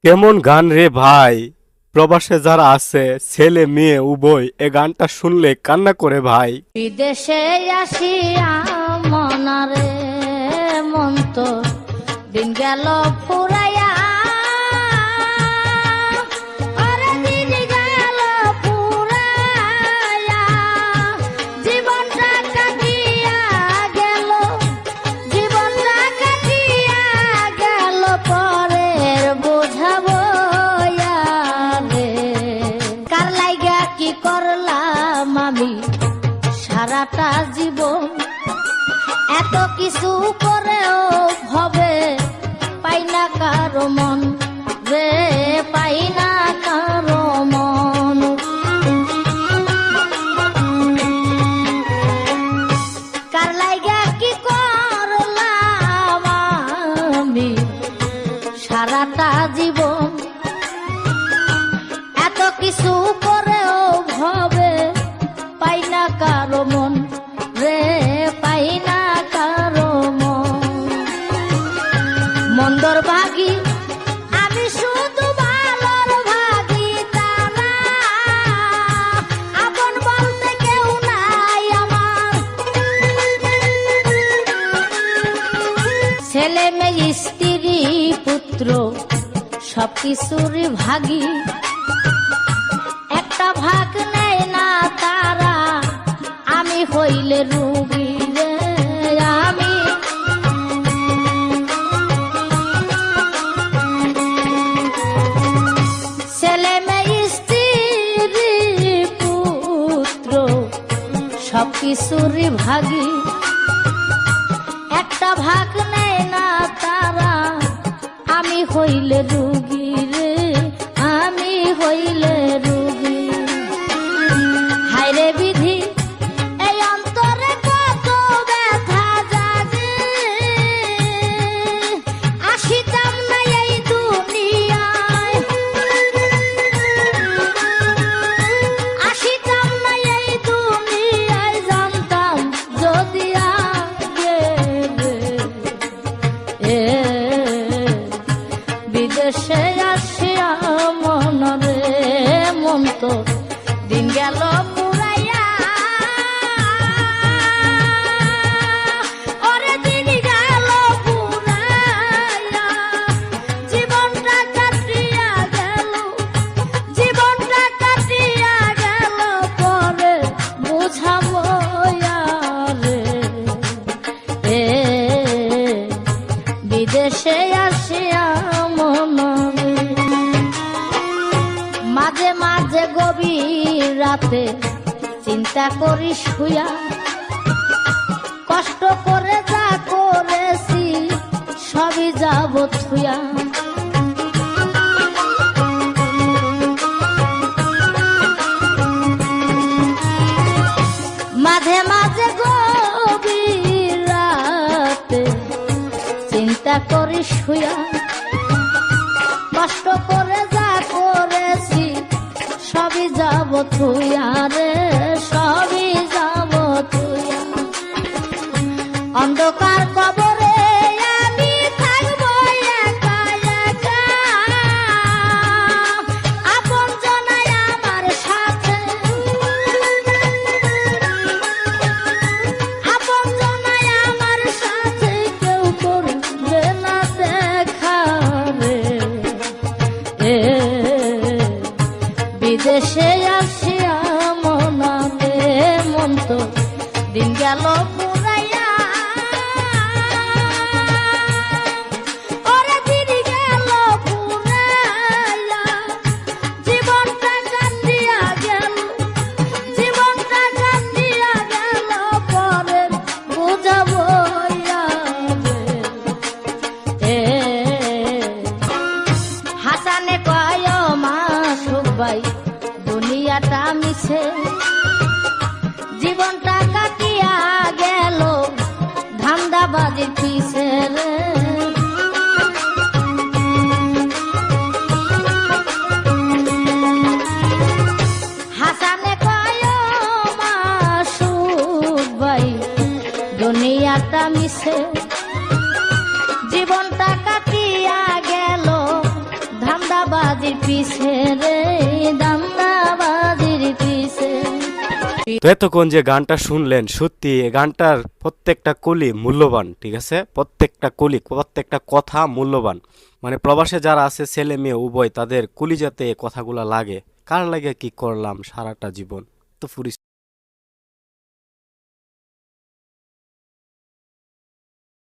কেমন গান রে ভাই। প্রবাসে যারা আছে ছেলে মেয়ে উভয় এ গানটা শুনলে কান্না করে ভাই। বিদেশে আসিয়া মনারে মন তো দিন গেল ফুরাইয়া, ওরে দিন গেল ফুরাইয়া, জীবনটা কাটিয়া গেল, জীবনটা কাটিয়া গেল পরের বোঝাবো রে। কার লাইগা কি করলাম আমি সারাটা জীবন, এত কিছু করেও ভবে পাই না কারো মন রে, পাই না কারো মন। কার লাইগা কি করলাম আমি সারাটা জীবন, এত কিছু করেও ভবে পাই না কারো মন রে, পাই না কারো মন। মন্দর ভাগী আমি শুধু ভালোর ভাগী, তারা আপন বলতে কেউ নাই আমার। ছেলে মেয়ে স্ত্রী পুত্র সবকিছুরই ভাগী, একটা ভাগ নেয় না তারা, আমি হইলে রুগী রে। আমি ছেলে মেয়ে স্ত্রী পুত্র সবকিছুরই ভাগী, একটা ভাগ নেয় না তারা, আমি হইলে রুগী রে, আমি হইলে রুগী। হায়রে বিধি এই অন্তরে কত ব্যথা জাগে, আসিতাম না এই দুনিয়ায়, আসিতাম না এই দুনিয়ায়, জানতাম যদি আগে রে। বিদেশে আসিয়া মনরে মন তো দিন গেল পুরাইয়া, ওরে দিন গেল পুরাইয়া, জীবনটা কাটিয়া গেল, জীবনটা কাটিয়া গেল পরে বুঝাবো রে। বিদেশে আসিয়া মনরে মাঝে মাঝে গভীর রাতে চিন্তা করি শুয়া, কষ্ট করে যা করেছি সবই যাব থুয়া। মাঝে মাঝে গভীর রাতে চিন্তা করি শুয়া, কষ্ট করে যা করেছি সবই যাব থুয়া রে, সবই যাব থুয়া। অন্ধকার কবরে আমি থাকবো একা একা, আপন জনাই আমার সাথে, আপন জনাই আমার সাথে, কেউ করবে না দেখা রে। বিদেশে আসিয়া মনারে মন তো দিন গেল পুরাইয়া, ওরে দিন গেল পুরাইয়া, জীবনটা কান্দিয়া গেল, জীবনটা কান্দিয়া গেল পরে বুঝাবো রে। হাসানে কয় মাসুক ভাই দুনিয়াটা মিছে, জীবনটা কাটিয়া গেল ধান্দাবাজির পিছে রে। হাসানে কয় মাসুক ভাই দুনিয়াটা মিছে, জীবনটা কাটিয়া গেল ধান্দা দান্দাবাজির পিছে রে দান্দাবাজির পিছে। তো এতক্ষণ যে গানটা শুনলেন, সত্যি এই গানটার প্রত্যেকটা কলি মূল্যবান, ঠিক আছে? প্রত্যেকটা কলি, প্রত্যেকটা কথা মূল্যবান। মানে প্রবাসে যারা আছে ছেলে মেয়ে উভয়, তাদের কলিজাতে কথাগুলা লাগে। কার লাগে কি করলাম সারাটা জীবন, তো ফুরিস।